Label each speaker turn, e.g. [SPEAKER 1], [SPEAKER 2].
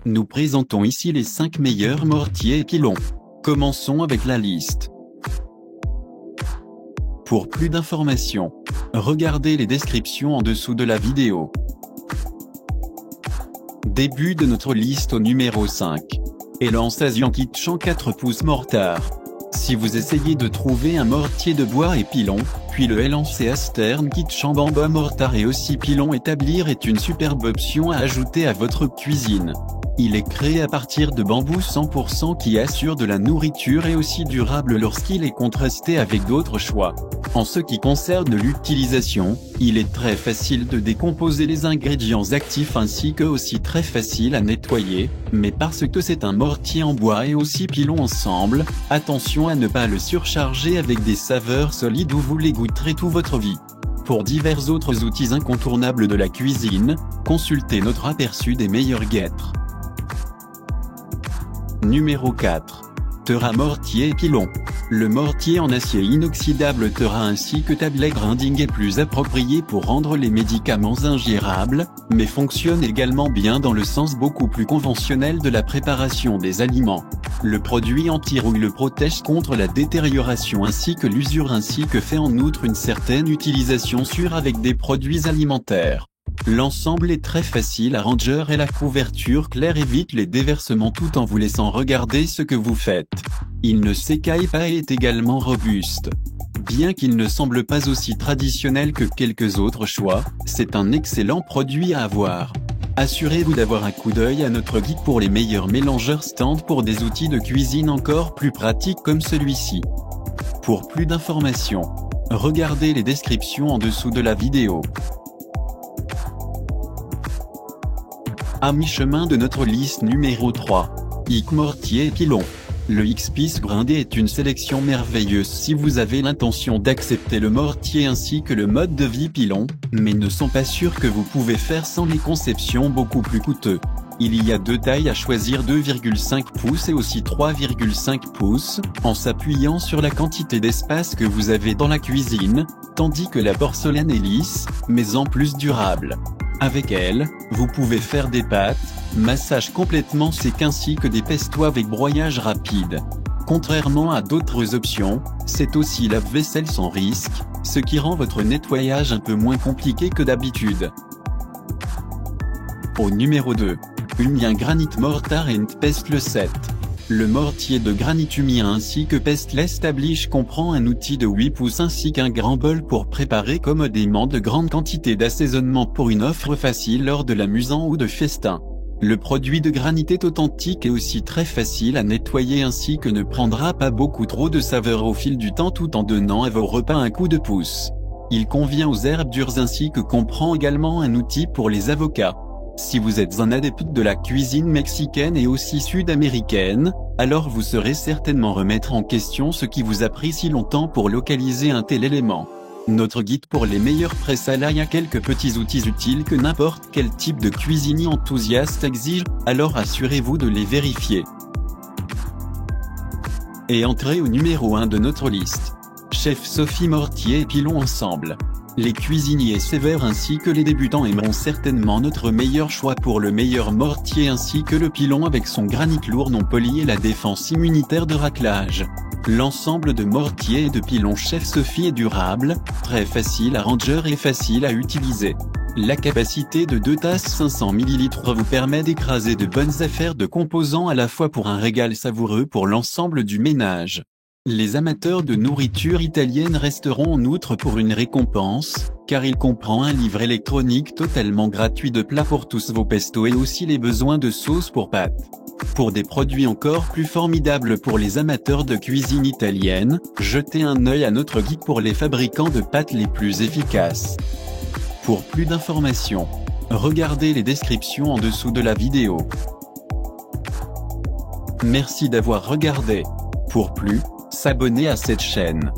[SPEAKER 1] Nous présentons ici les 5 meilleurs mortiers et pilons. Commençons avec la liste. Pour plus d'informations, regardez les descriptions en dessous de la vidéo. Début de notre liste au numéro 5. Elance Asian Kitchen 4 pouces mortar. Si vous essayez de trouver un mortier de bois et pilon, puis le Elance Astern Kitchen Bamba mortar et aussi pilon établir est une superbe option à ajouter à votre cuisine. Il est créé à partir de bambou 100% qui assure de la nourriture et aussi durable lorsqu'il est contrasté avec d'autres choix. En ce qui concerne l'utilisation, il est très facile de décomposer les ingrédients actifs ainsi que aussi très facile à nettoyer, mais parce que c'est un mortier en bois et aussi pilon ensemble, attention à ne pas le surcharger avec des saveurs solides ou vous les goûterez toute votre vie. Pour divers autres outils incontournables de la cuisine, consultez notre aperçu des meilleurs guêtres. Numéro 4. Tera mortier et pilon. Le mortier en acier inoxydable Tera ainsi que tablet grinding est plus approprié pour rendre les médicaments ingérables, mais fonctionne également bien dans le sens beaucoup plus conventionnel de la préparation des aliments. Le produit anti-rouille le protège contre la détérioration ainsi que l'usure ainsi que fait en outre une certaine utilisation sûre avec des produits alimentaires. L'ensemble est très facile à ranger et la couverture claire évite les déversements tout en vous laissant regarder ce que vous faites. Il ne s'écaille pas et est également robuste. Bien qu'il ne semble pas aussi traditionnel que quelques autres choix, c'est un excellent produit à avoir. Assurez-vous d'avoir un coup d'œil à notre guide pour les meilleurs mélangeurs stand pour des outils de cuisine encore plus pratiques comme celui-ci. Pour plus d'informations, regardez les descriptions en dessous de la vidéo. À mi-chemin de notre liste numéro 3. Ic mortier et pilon. Le X-Piece grindé est une sélection merveilleuse si vous avez l'intention d'accepter le mortier ainsi que le mode de vie pilon, mais ne sont pas sûrs que vous pouvez faire sans les conceptions beaucoup plus coûteux. Il y a 2 tailles à choisir 2,5 pouces et aussi 3,5 pouces, en s'appuyant sur la quantité d'espace que vous avez dans la cuisine, tandis que la porcelaine est lisse, mais en plus durable. Avec elle, vous pouvez faire des pâtes, massage complètement sec ainsi que des pestos avec broyage rapide. Contrairement à d'autres options, c'est aussi lave-vaisselle sans risque, ce qui rend votre nettoyage un peu moins compliqué que d'habitude. Au numéro 2. Humien Granite Mortar and Pestle Set. Le mortier de granit humien ainsi que pestle established comprend un outil de 8 pouces ainsi qu'un grand bol pour préparer commodément de grandes quantités d'assaisonnement pour une offre facile lors de l'amusant ou de festin. Le produit de granit est authentique et aussi très facile à nettoyer ainsi que ne prendra pas beaucoup trop de saveur au fil du temps tout en donnant à vos repas un coup de pouce. Il convient aux herbes dures ainsi que comprend également un outil pour les avocats. Si vous êtes un adepte de la cuisine mexicaine et aussi sud-américaine, alors vous saurez certainement remettre en question ce qui vous a pris si longtemps pour localiser un tel élément. Notre guide pour les meilleurs presse-à-l'ail a quelques petits outils utiles que n'importe quel type de cuisinier enthousiaste exige, alors assurez-vous de les vérifier. Et entrez au numéro 1 de notre liste. Chef Sophie mortier et pilon ensemble. Les cuisiniers sévères ainsi que les débutants aimeront certainement notre meilleur choix pour le meilleur mortier ainsi que le pilon avec son granit lourd non poli et la défense immunitaire de raclage. L'ensemble de mortier et de pilon Chef Sophie est durable, très facile à ranger et facile à utiliser. La capacité de 2 tasses 500 ml vous permet d'écraser de bonnes affaires de composants à la fois pour un régal savoureux pour l'ensemble du ménage. Les amateurs de nourriture italienne resteront en outre pour une récompense, car il comprend un livre électronique totalement gratuit de plats pour tous vos pestos et aussi les besoins de sauce pour pâtes. Pour des produits encore plus formidables pour les amateurs de cuisine italienne, jetez un œil à notre guide pour les fabricants de pâtes les plus efficaces. Pour plus d'informations, regardez les descriptions en dessous de la vidéo. Merci d'avoir regardé. Pour plus, s'abonner à cette chaîne.